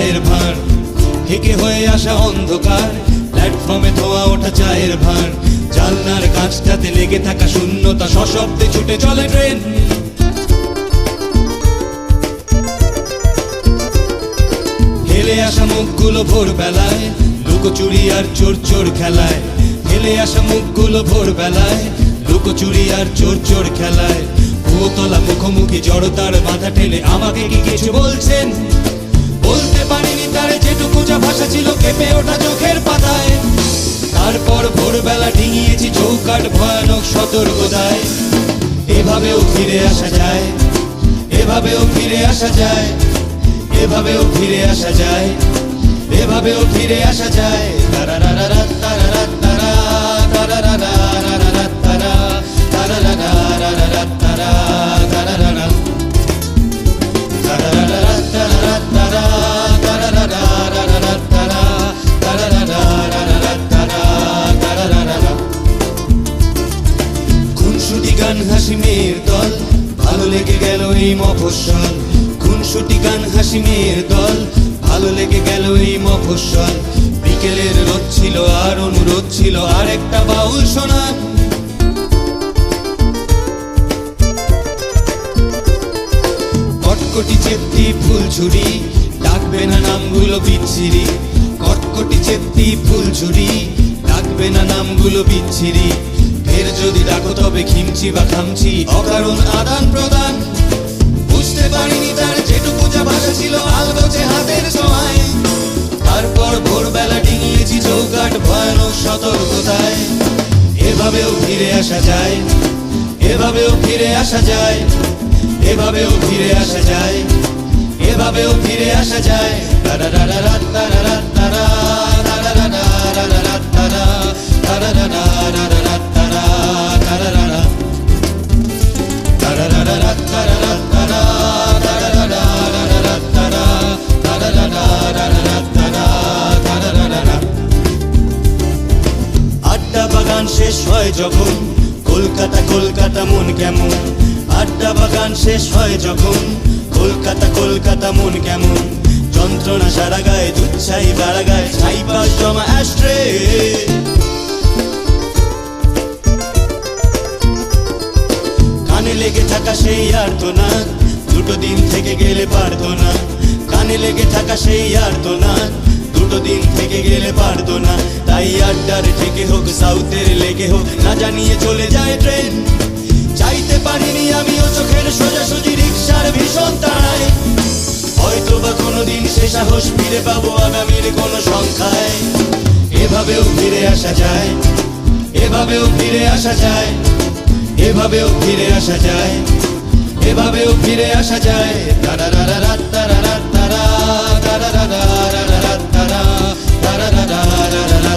চায়ের ভাঁড়, হেঁকে হয়ে আসা অন্ধকার, প্ল্যাটফর্মে ধোয়া ওঠা চায়ের ভাঁড়, জানলার কাঁচটাতে লেগে থাকা শূন্যতা, সশব্দে ছুটে চলে ট্রেন। হেলে আসা মুখগুলো ভোরবেলায়, লুকোচুরি আর চোর চোর খেলায়। হেলে আসা মুখগুলো ভোরবেলায়, লুকোচুরি আর চোর চোর খেলায়। ভূতলা মুখোমুখি জড়তার মাথা ঠেলে আমাকে কি কিছু বলছেন? বলতে পারিনি তার যেটুকু যা ভাষা ছিল কেঁপে ওঠা চোখের পাতায়। তারপর ভোরবেলা ডিঙিয়েছি চৌকাঠ ভয়ানক সতর্কতায়। এভাবেও ফিরে আসা যায়, এভাবেও ফিরে আসা যায়, এভাবেও ফিরে আসা যায়, এভাবেও ফিরে আসা যায়। তারারারা তারারা তারা তারারারা তারা তারারারা তারা তারারারা তারারারা তারা তারা তারারারা তারা তারারারা তারা। খুনসুটি গান হাসি মেয়ের দল, ভালো লেগে গেল এই মফস্বল। খুনসুটি গান হাসি মেয়ের দল, ভালো লেগে গেল এই মফস্বল। বিকেলের রোদ ছিল আর অনুরোধ ছিল আর একটা বাউল শোনার। কটকটি চেপ্তি ফুলঝুরি, ডাকবে না নামগুলো বিচ্ছিরি। কটকটি চেপ্তি ফুলঝুরি, ডাকবে না নামগুলো বিচ্ছিরি। ফের যদি ডাকো তবে খিমচি বা খামচি, অকারণ আদান প্রদান। বুঝতে পারিনি তার যেটুকু যা ভাষা ছিল আলগোছে হাতের ছোঁয়ায়। তারপর ভোরবেলা ডিঙিয়েছি চৌকাঠ ভয়ানক সতর্কতায়। এভাবেও ফিরে আসা যায়, এভাবেও ফিরে আসা যায়, এভাবেও ফিরে আসা যায়, এভাবেও ফিরে আসা যায়। তারারারা তারারা তারা তারারারা তারা তারারারা তারা তারারারা তারারারা তারারা তারা তারারারা তারা তারারারা তারা। আড্ডা বাগান শেষ হয় যখন, কলকাতা কলকাতা মন কেমন। আড্ডা বাগান শেষ হয় যখন, কলকাতা কলকাতা মন কেমন। যন্ত্রণা সারা গায়ে, দুচ্ছাই বাড়া গায়ে, ছাই পাশ জমা অ্যাস্ট্রে। কানে লেগে থাকা সেই আর্তনাদ, দুটো দিন থেকে গেলে পারতো না। কানে লেগে থাকা সেই আর্তনাদ, দুটো দিন থেকে গেলে পারতো না। তাই আড্ডার থেকে হোক সাউথের লেগে হোক, না জানিয়ে চলে যায় ট্রেন। চাইতে পারিনি আমিও চোখের সোজাসুজি রিক্সার ভীষণ তাড়ায়। হয়তো বা কোনোদিন সে সাহস ফিরে পাবো আগামীর কোনো সংখ্যায়। এভাবেও ফিরে আসা যায়, এভাবেও ফিরে আসা যায়, এভাবেও ফিরে আসা যায়, এভাবেও ফিরে আসা যায়। তারারারা তারারা তারা তারারারা তারা তারারারা